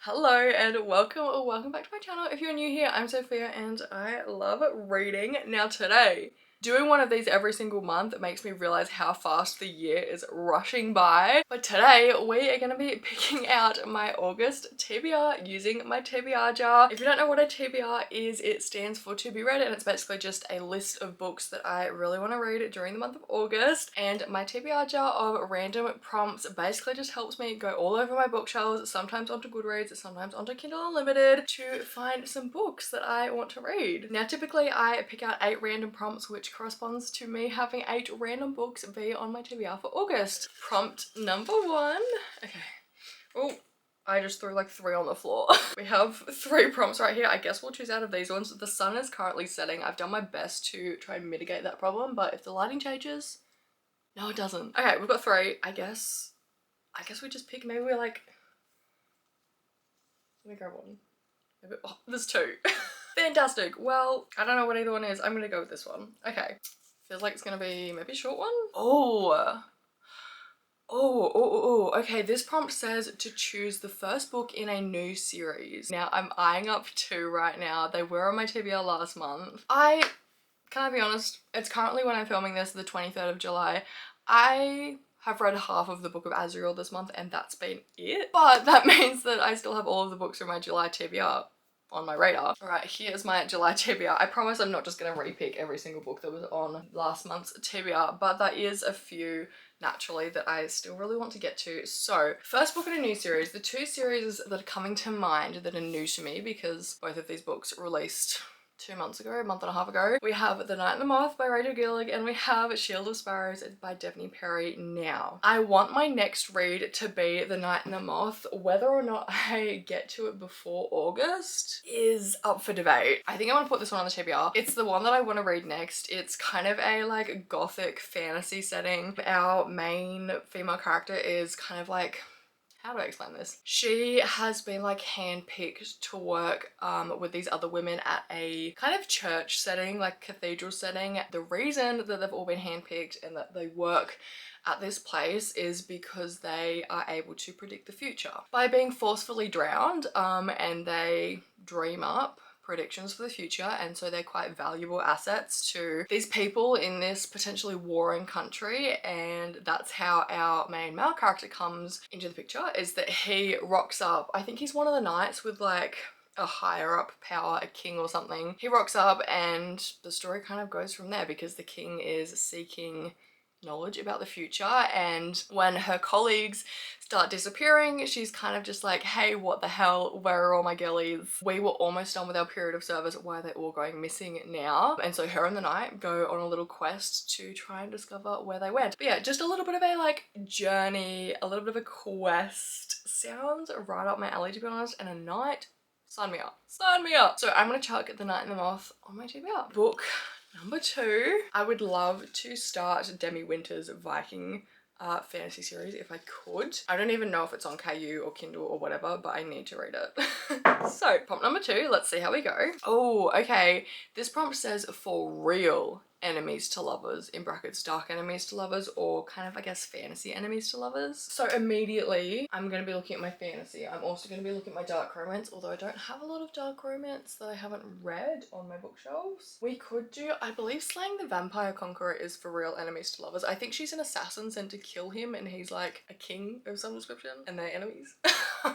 Hello and welcome or welcome back to my channel. If you're new here, I'm Sophia and I love reading. Now today, doing one of these every single month makes me realize how fast the year is rushing by. But today we are going to be picking out my August TBR using my TBR jar. If you don't know what a TBR is, it stands for to be read, and it's basically just a list of books that I really want to read during the month of August. And my TBR jar of random prompts basically just helps me go all over my bookshelves, sometimes onto Goodreads, sometimes onto Kindle Unlimited, to find some books that I want to read. Now typically I pick out 8 random prompts, which corresponds to me having 8 random books be on my TBR for August. Prompt number 1. Okay. Oh, I just threw like 3 on the floor. We have 3 prompts right here. I guess we'll choose out of these ones. The sun is currently setting. I've done my best to try and mitigate that problem, but if the lighting changes, no it doesn't. Okay, we've got 3. I guess we just pick, maybe we're like, let me grab one. Maybe, oh, there's 2. Fantastic. Well, I don't know what either one is. I'm gonna go with this one. Okay. Feels like it's gonna be maybe a short one. Okay, this prompt says to choose the first book in a new series. Now, I'm eyeing up 2 right now. They were on my TBR last month. Can I be honest? It's currently, when I'm filming this, the 23rd of July. I have read half of the Book of Azrael this month and that's been it. But that means that I still have all of the books from my July TBR on my radar. Alright, here's my July TBR. I promise I'm not just gonna repick every single book that was on last month's TBR, but there is a few naturally that I still really want to get to. So, first book in a new series. The 2 series that are coming to mind that are new to me, because both of these books released 2 months ago, a month and a half ago. We have The Night and the Moth by Rachel Gillig and we have Shield of Sparrows by Devney Perry. Now, I want my next read to be The Night and the Moth. Whether or not I get to it before August is up for debate. I think I want to put this one on the TBR. It's the one that I want to read next. It's kind of a like gothic fantasy setting. Our main female character is kind of like, how do I explain this? She has been like handpicked to work with these other women at a kind of church setting, like cathedral setting. The reason that they've all been handpicked and that they work at this place is because they are able to predict the future by being forcefully drowned, and they dream up predictions for the future, and so they're quite valuable assets to these people in this potentially warring country. And that's how our main male character comes into the picture, is that he rocks up. I think he's one of the knights with like a higher up power, a king or something. He rocks up and the story kind of goes from there, because the king is seeking knowledge about the future, and when her colleagues start disappearing, she's kind of just like, hey, what the hell, where are all my girlies? We were almost done with our period of service, why are they all going missing now? And so her and the knight go on a little quest to try and discover where they went. But yeah, just a little bit of a like journey, a little bit of a quest. Sounds right up my alley, to be honest. And a knight, sign me up. Sign me up. So I'm gonna chuck The Night and the Moth on my TBR. Book number 2. I would love to start Demi Winter's Viking fantasy series if I could. I don't even know if it's on KU or Kindle or whatever, but I need to read it. So, prompt number 2, let's see how we go. Oh, okay. This prompt says for real enemies to lovers, in brackets dark enemies to lovers, or kind of I guess fantasy enemies to lovers. So immediately I'm going to be looking at my fantasy. I'm also going to be looking at my dark romance, although I don't have a lot of dark romance that I haven't read on my bookshelves. We could do, I believe Slaying the Vampire Conqueror is for real enemies to lovers. I think she's an assassin sent to kill him and he's like a king of some description and they're enemies.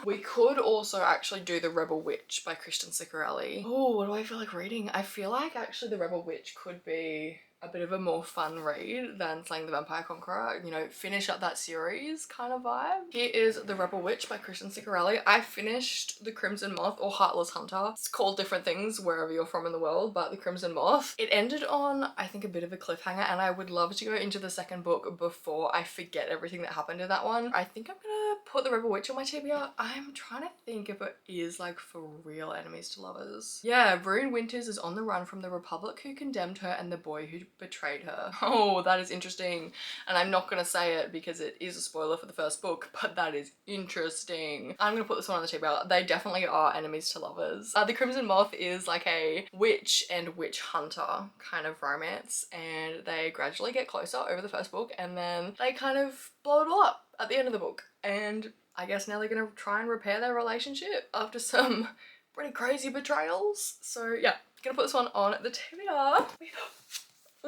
We could also actually do The Rebel Witch by Kristen Ciccarelli. Oh, what do I feel like reading? I feel like actually The Rebel Witch could be a bit of a more fun read than Slaying the Vampire Conqueror, you know, finish up that series kind of vibe. Here is The Rebel Witch by Kristen Ciccarelli. I finished The Crimson Moth, or Heartless Hunter. It's called different things wherever you're from in the world, but The Crimson Moth. It ended on, I think, a bit of a cliffhanger, and I would love to go into the second book before I forget everything that happened in that one. I think I'm gonna put The Rebel Witch on my TBR. I'm trying to think if it is like for real enemies to lovers. Yeah, Rune Winters is on the run from the Republic who condemned her and the boy who betrayed her. Oh, that is interesting. And I'm not gonna say it because it is a spoiler for the first book, but that is interesting. I'm gonna put this one on the TBR. They definitely are enemies to lovers. The Crimson Moth is like a witch and witch hunter kind of romance, and they gradually get closer over the first book and then they kind of blow it all up at the end of the book. And I guess now they're gonna try and repair their relationship after some pretty crazy betrayals. So yeah, gonna put this one on the TBR.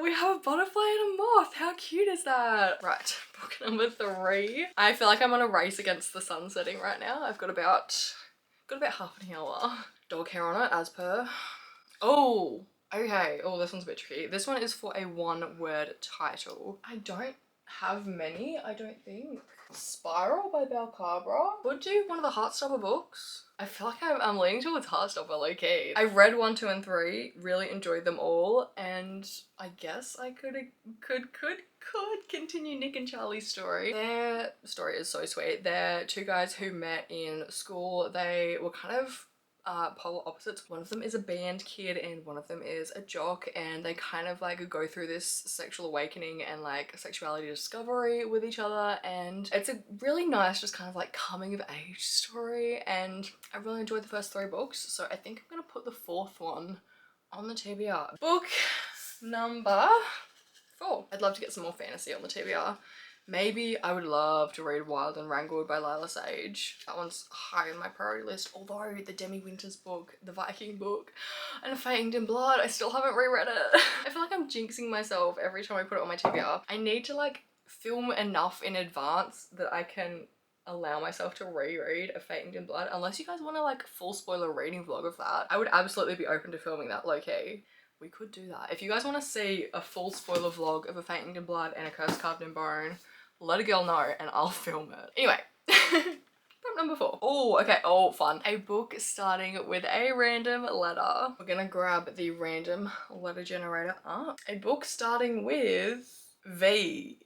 We have a butterfly and a moth. How cute is that? Right, book number 3. I feel like I'm on a race against the sun setting right now. I've got about half an hour. Dog hair on it as per. Oh, okay. Oh, this one's a bit tricky. This one is for a 1-word title. I don't have many, I don't think. Spiral by Balcabra. Would do one of the Heartstopper books. I feel like I'm leaning towards Heartstopper, low-key. I read 1, 2, and 3, really enjoyed them all, and I guess I could continue Nick and Charlie's story. Their story is so sweet. They're 2 guys who met in school. They were kind of polar opposites. One of them is a band kid and one of them is a jock, and they kind of like go through this sexual awakening and like sexuality discovery with each other, and it's a really nice just kind of like coming of age story, and I really enjoyed the first 3 books, so I think I'm gonna put the 4th one on the TBR. Book number 4. I'd love to get some more fantasy on the TBR. Maybe I would love to read Wild and Wrangled by Lila Sage. That one's high on my priority list, although the Demi Winters book, the Viking book, and Famed in Blood, I still haven't reread it. I feel like I'm jinxing myself every time I put it on my TBR. I need to like film enough in advance that I can allow myself to reread A Famed in Blood, unless you guys want to like full spoiler reading vlog of that. I would absolutely be open to filming that, low-key. We could do that. If you guys want to see a full spoiler vlog of A Famed in Blood and A Curse Carved in Bone, let a girl know and I'll film it. Anyway, book number 4. Oh, okay. Oh, fun. A book starting with a random letter. We're gonna grab the random letter generator up. A book starting with V.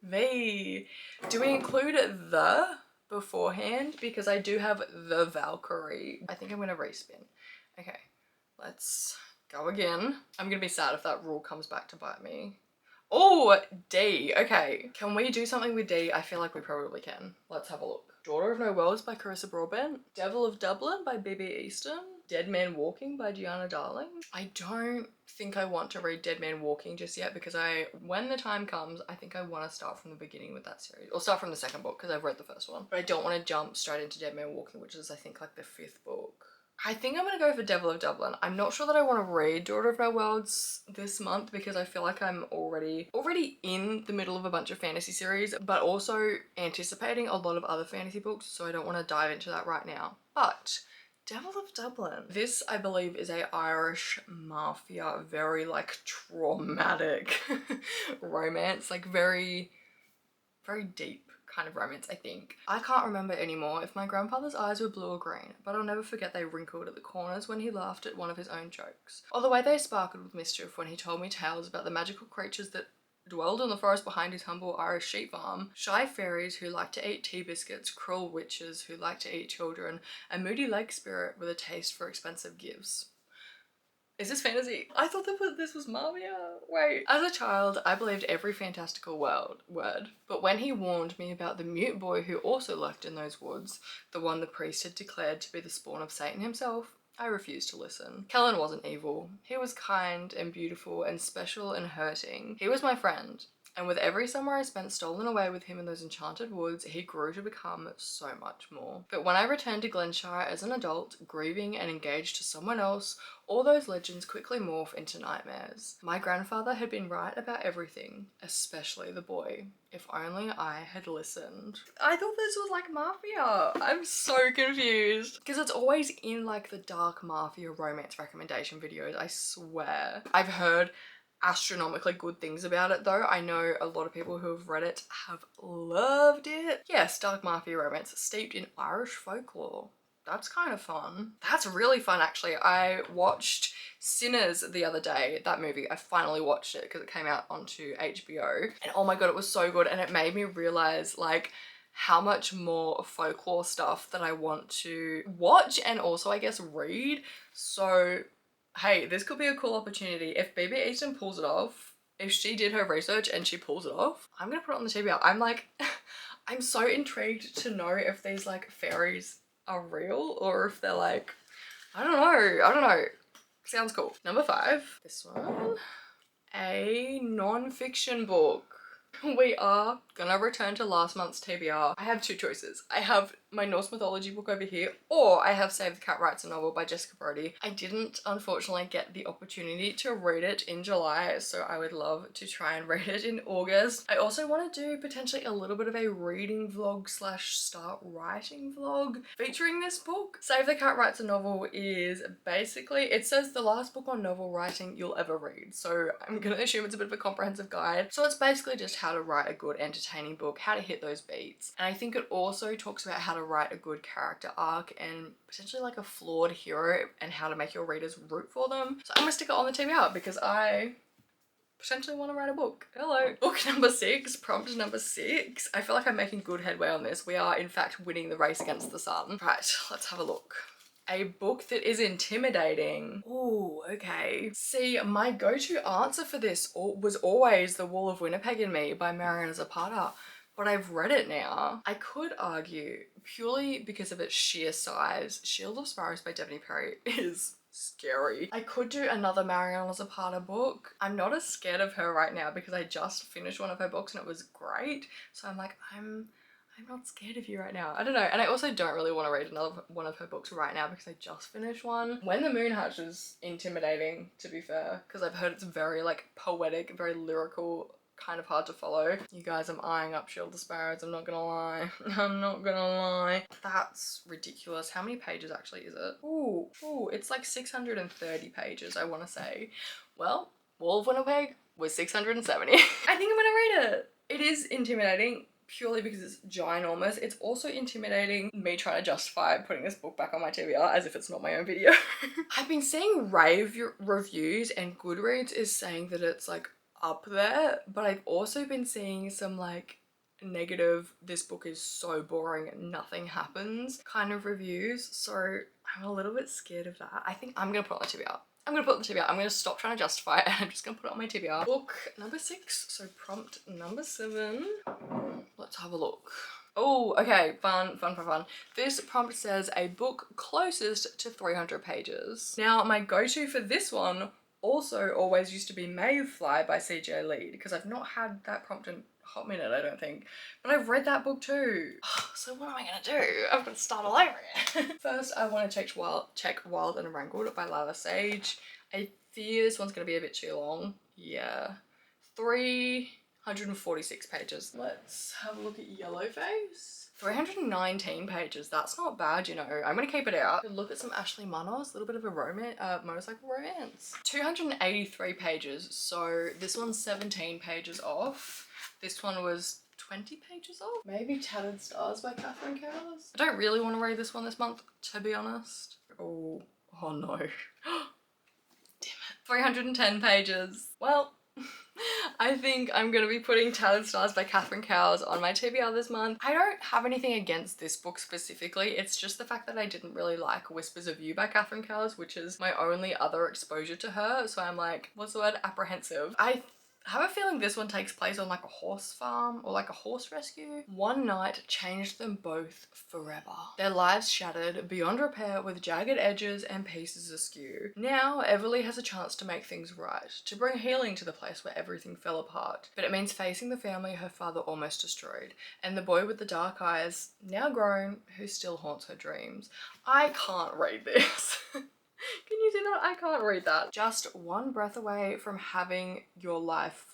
V. Do we include the beforehand? Because I do have the Valkyrie. I think I'm gonna respin. Okay, let's go again. I'm gonna be sad if that rule comes back to bite me. Oh, D. Okay, can we do something with D? I feel like we probably can. Let's have a look. Daughter of No Worlds by Carissa Broadbent. Devil of Dublin by B.B. Easton. Dead Man Walking by Gianna Darling. I don't think I want to read Dead Man Walking just yet, because when the time comes, I think I want to start from the beginning with that series. Or start from the second book, because I've read the first one. But I don't want to jump straight into Dead Man Walking, which is I think like the 5th book. I think I'm gonna go for Devil of Dublin. I'm not sure that I want to read Daughter of No Worlds this month, because I feel like I'm already in the middle of a bunch of fantasy series, but also anticipating a lot of other fantasy books, so I don't want to dive into that right now. But Devil of Dublin. This, I believe, is a Irish mafia, very like traumatic romance, like very, very deep kind of romance, I think. I can't remember anymore if my grandfather's eyes were blue or green, but I'll never forget they wrinkled at the corners when he laughed at one of his own jokes, or the way they sparkled with mischief when he told me tales about the magical creatures that dwelled in the forest behind his humble Irish sheep farm, shy fairies who like to eat tea biscuits, cruel witches who like to eat children, a moody lake spirit with a taste for expensive gifts. Is this fantasy? I thought this was mafia. Wait. As a child, I believed every fantastical word, but when he warned me about the mute boy who also lurked in those woods, the one the priest had declared to be the spawn of Satan himself, I refused to listen. Kellen wasn't evil. He was kind and beautiful and special and hurting. He was my friend. And with every summer I spent stolen away with him in those enchanted woods, he grew to become so much more. But when I returned to Glenshire as an adult, grieving and engaged to someone else, all those legends quickly morph into nightmares. My grandfather had been right about everything, especially the boy. If only I had listened. I thought this was like mafia. I'm so confused. Because it's always in like the dark mafia romance recommendation videos, I swear. I've heard astronomically good things about it though. I know a lot of people who have read it have loved it. Yes, dark mafia romance steeped in Irish folklore. That's kind of fun. That's really fun actually. I watched Sinners the other day, that movie. I finally watched it because it came out onto HBO, and oh my god, it was so good, and it made me realize like how much more folklore stuff that I want to watch and also I guess read. So hey, this could be a cool opportunity. If B.B. Easton pulls it off, if she did her research and she pulls it off, I'm gonna put it on the TBR. I'm like, I'm so intrigued to know if these like fairies are real or if they're like, I don't know. Sounds cool. Number 5, this one, a non-fiction book. We are gonna return to last month's TBR. I have two choices. I have my Norse mythology book over here, or I have Save the Cat Writes a Novel by Jessica Brody. I didn't unfortunately get the opportunity to read it in July, so I would love to try and read it in August. I also want to do potentially a little bit of a reading vlog slash start writing vlog featuring this book. Save the Cat Writes a Novel is basically, it says the last book on novel writing you'll ever read, so I'm gonna assume it's a bit of a comprehensive guide. So it's basically just how to write a good entertaining book, how to hit those beats, and I think it also talks about how to write a good character arc and potentially like a flawed hero and how to make your readers root for them. So I'm gonna stick it on the TBR because I potentially want to write a book. Hello. Book number 6, prompt number 6. I feel like I'm making good headway on this. We are in fact winning the race against the sun. Right, let's have a look. A book that is intimidating. Ooh, okay. See, my go-to answer for this was always The Wall of Winnipeg and Me by Mariana Zapata, but I've read it now. I could argue, purely because of its sheer size, Shield of Sparrows by Devney Perry is scary. I could do another Mariana Zapata book. I'm not as scared of her right now because I just finished one of her books and it was great. So I'm like, I'm not scared of you right now. I don't know. And I also don't really want to read another one of her books right now because I just finished one. When the Moon Hatch is intimidating, to be fair, because I've heard it's very like poetic, very lyrical, kind of hard to follow. You guys, I'm eyeing up Shield of Sparrows, I'm not gonna lie. I'm not gonna lie. That's ridiculous. How many pages actually is it? Ooh, it's like 630 pages, I want to say. Well, Wall of Winnipeg was 670. I think I'm gonna read it. It is intimidating, purely because it's ginormous. It's also intimidating me trying to justify putting this book back on my TBR as if it's not my own video. I've been seeing rave reviews and Goodreads is saying that it's like up there, but I've also been seeing some like negative, this book is so boring, nothing happens kind of reviews, so I'm a little bit scared of that. I think I'm gonna put it on the TBR. I'm gonna put it on the TBR. I'm gonna stop trying to justify it and I'm just gonna put it on my TBR. Book number 6, so prompt number 7. Let's have a look. Oh, okay, fun. This prompt says a book closest to 300 pages. Now, my go-to for this one also always used to be Mayfly by CJ Lead, because I've not had that prompt in a hot minute, I don't think. But I've read that book too. So what am I gonna do? I've got to start all over again. First, I want to check Wild and Wrangled by Lila Sage. I fear this one's gonna be a bit too long. Yeah. 346 pages. Let's have a look at Yellowface. 319 pages, that's not bad, you know. I'm gonna keep it out. Look at some Ashley Munoz, a little bit of a motorcycle romance. 283 pages, so this one's 17 pages off. This one was 20 pages off. Maybe Tattered Stars by Catherine Cowles. I don't really want to read this one this month, to be honest. Oh no. Damn it. 310 pages. Well, I think I'm going to be putting Tattered Stars by Catherine Cowles on my TBR this month. I don't have anything against this book specifically. It's just the fact that I didn't really like Whispers of You by Catherine Cowles, which is my only other exposure to her. So I'm like, what's the word? Apprehensive. I have a feeling this one takes place on like a horse farm or like a horse rescue. One night changed them both forever. Their lives shattered beyond repair with jagged edges and pieces askew. Now Everly has a chance to make things right, to bring healing to the place where everything fell apart. But it means facing the family her father almost destroyed, and the boy with the dark eyes, now grown, who still haunts her dreams. I can't read this. Can you see that? I can't read that. Just one breath away from having your life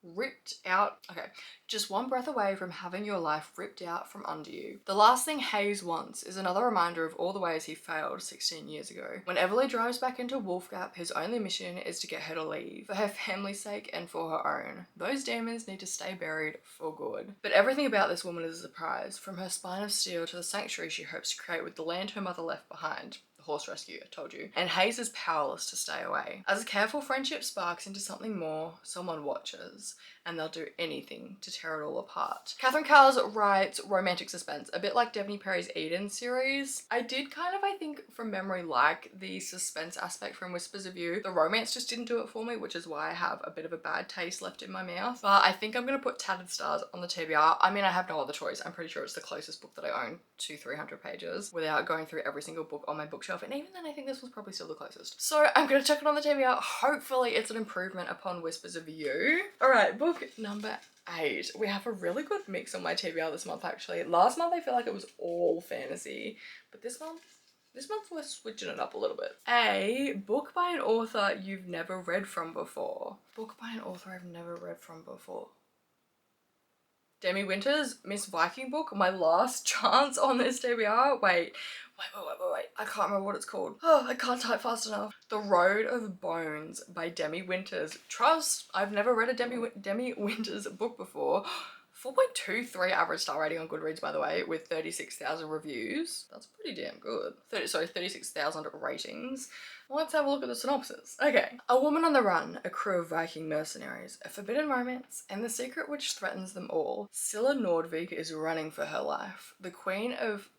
ripped out. Okay, just one breath away from having your life ripped out from under you. The last thing Hayes wants is another reminder of all the ways he failed 16 years ago. When Everly drives back into Wolf Gap, his only mission is to get her to leave, for her family's sake and for her own. Those demons need to stay buried for good. But everything about this woman is a surprise, from her spine of steel to the sanctuary she hopes to create with the land her mother left behind. Horse rescue, I told you. And Hayes is powerless to stay away. As a careful friendship sparks into something more, someone watches, and they'll do anything to tear it all apart. Catherine Cowles writes romantic suspense, a bit like Devney Perry's Eden series. I did kind of, I think, from memory, like the suspense aspect from Whispers of You. The romance just didn't do it for me, which is why I have a bit of a bad taste left in my mouth. But I think I'm gonna put Tattered Stars on the TBR. I mean, I have no other choice. I'm pretty sure it's the closest book that I own to 300 pages without going through every single book on my bookshelf. And even then, I think this was probably still the closest. So I'm gonna check it on the TBR. Hopefully it's an improvement upon Whispers of You. All right, book book number 8. We have a really good mix on my TBR this month actually. Last month I feel like it was all fantasy, but this month we're switching it up a little bit. A book by an author you've never read from before. Book by an author I've never read from before. Demi Winter's Miss Viking book, my last chance on this TBR. Wait. I can't remember what it's called. Oh, I can't type fast enough. The Road of Bones by Demi Winters. Trust, I've never read a Demi Winters book before. 4.23 average star rating on Goodreads, by the way, with 36,000 reviews. That's pretty damn good. 36,000 ratings. Let's have a look at the synopsis. Okay. A woman on the run, a crew of Viking mercenaries, a forbidden romance, and the secret which threatens them all. Scylla Nordvik is running for her life. The queen of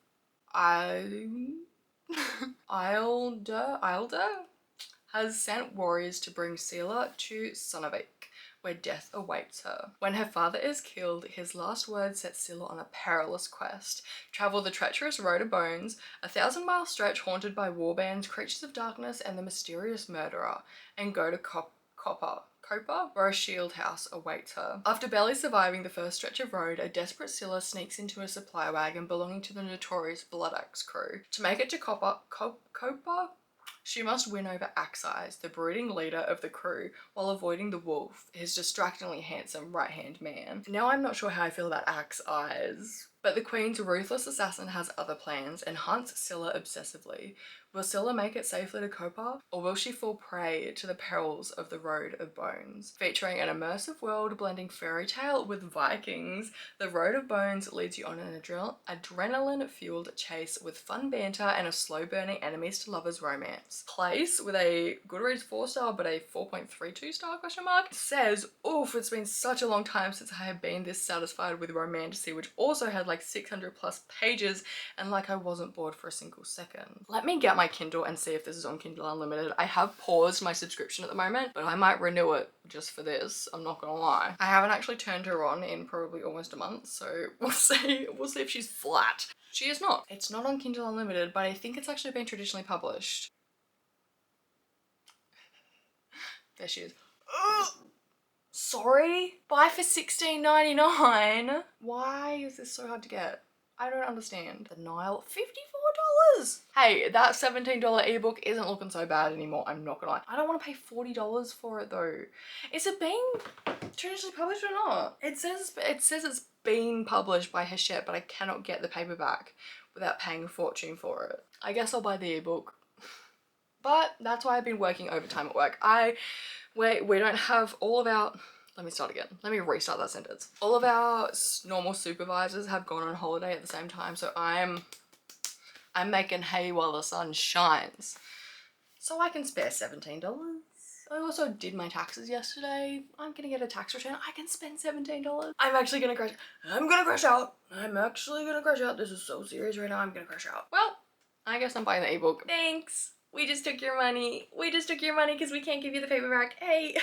Ilder has sent warriors to bring Scylla to Sonnavik, where death awaits her. When her father is killed, his last words set Scylla on a perilous quest. Travel the treacherous Road of Bones, a 1,000-mile stretch haunted by warbands, creatures of darkness, and the mysterious murderer, and go to Copper, where a shield house awaits her. After barely surviving the first stretch of road, a desperate Scylla sneaks into a supply wagon belonging to the notorious Blood Axe crew. To make it to Copper, she must win over Axe Eyes, the brooding leader of the crew, while avoiding the wolf, his distractingly handsome right-hand man. Now I'm not sure how I feel about Axe Eyes, but the Queen's ruthless assassin has other plans and hunts Scylla obsessively. Will Scylla make it safely to Copper, or will she fall prey to the perils of the Road of Bones? Featuring an immersive world blending fairy tale with Vikings, the Road of Bones leads you on an adrenaline-fueled chase with fun banter and a slow-burning enemies to lovers romance. Place with a Goodreads 4-star but a 4.32 star question mark says, oof, it's been such a long time since I have been this satisfied with Romantasy, which also had like 600 plus pages, and like I wasn't bored for a single second. Let me get my Kindle and see if this is on Kindle Unlimited. I have paused my subscription at the moment, but I might renew it just for this. I'm not gonna lie. I haven't actually turned her on in probably almost a month, so we'll see. We'll see if she's flat. She is not. It's not on Kindle Unlimited, but I think it's actually been traditionally published. There she is. Ugh. Sorry? Buy for $16.99. Why is this so hard to get? I don't understand. The Nile, $54. Hey, that $17 ebook isn't looking so bad anymore. I'm not gonna lie. I don't want to pay $40 for it though. Is it being traditionally published or not? It says it's been published by Hachette, but I cannot get the paperback without paying a fortune for it. I guess I'll buy the ebook. But that's why I've been working overtime at work. We don't have all of our, let me start again. Let me restart that sentence. All of our normal supervisors have gone on holiday at the same time, so I'm making hay while the sun shines. So I can spare $17. I also did my taxes yesterday. I'm gonna get a tax return. I can spend $17. I'm actually gonna crash. I'm gonna crash out. I'm actually gonna crash out. This is so serious right now. I'm gonna crash out. Well, I guess I'm buying the ebook. Thanks. We just took your money. We just took your money because we can't give you the paperback. Hey.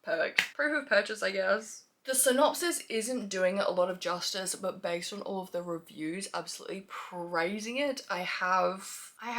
Perfect. Proof of purchase, I guess. The synopsis isn't doing it a lot of justice, but based on all of the reviews absolutely praising it, I have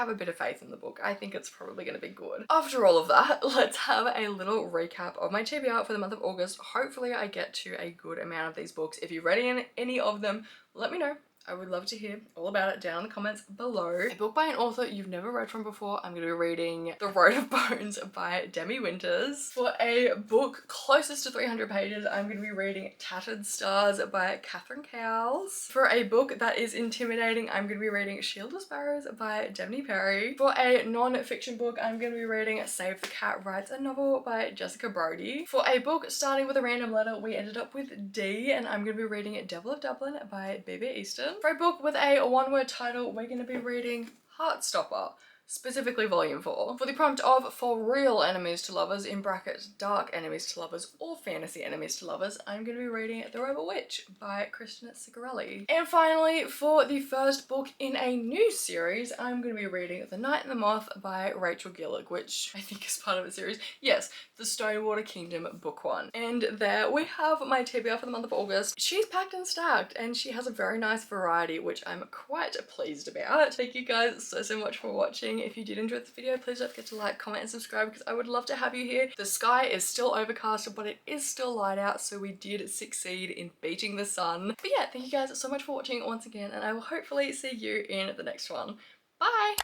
a bit of faith in the book. I think it's probably going to be good. After all of that, let's have a little recap of my TBR for the month of August. Hopefully I get to a good amount of these books. If you've read any of them, let me know. I would love to hear all about it down in the comments below. A book by an author you've never read from before. I'm going to be reading The Road of Bones by Demi Winters. For a book closest to 300 pages, I'm going to be reading Tattered Stars by Catherine Cowles. For a book that is intimidating, I'm going to be reading Shield of Sparrows by Devney Perry. For a non-fiction book, I'm going to be reading Save the Cat Writes a Novel by Jessica Brody. For a book starting with a random letter, we ended up with D, and I'm going to be reading Devil of Dublin by B.B. Easton. For a book with a one-word title, we're going to be reading Heartstopper, specifically volume 4. For the prompt of For Real Enemies to Lovers, in brackets Dark Enemies to Lovers or Fantasy Enemies to Lovers, I'm going to be reading The Rebel Witch by Christina Cigarelli. And finally, for the first book in a new series, I'm going to be reading The Night and the Moth by Rachel Gillick, which I think is part of a series. Yes, the Stonewater Kingdom book 1. And there we have my TBR for the month of August. She's packed and stacked, and she has a very nice variety, which I'm quite pleased about. Thank you guys so much for watching. If you did enjoy this video, please don't forget to like, comment and subscribe because I would love to have you here. The sky is still overcast, but it is still light out, so we did succeed in beating the sun. But yeah, thank you guys so much for watching once again, and I will hopefully see you in the next one. Bye!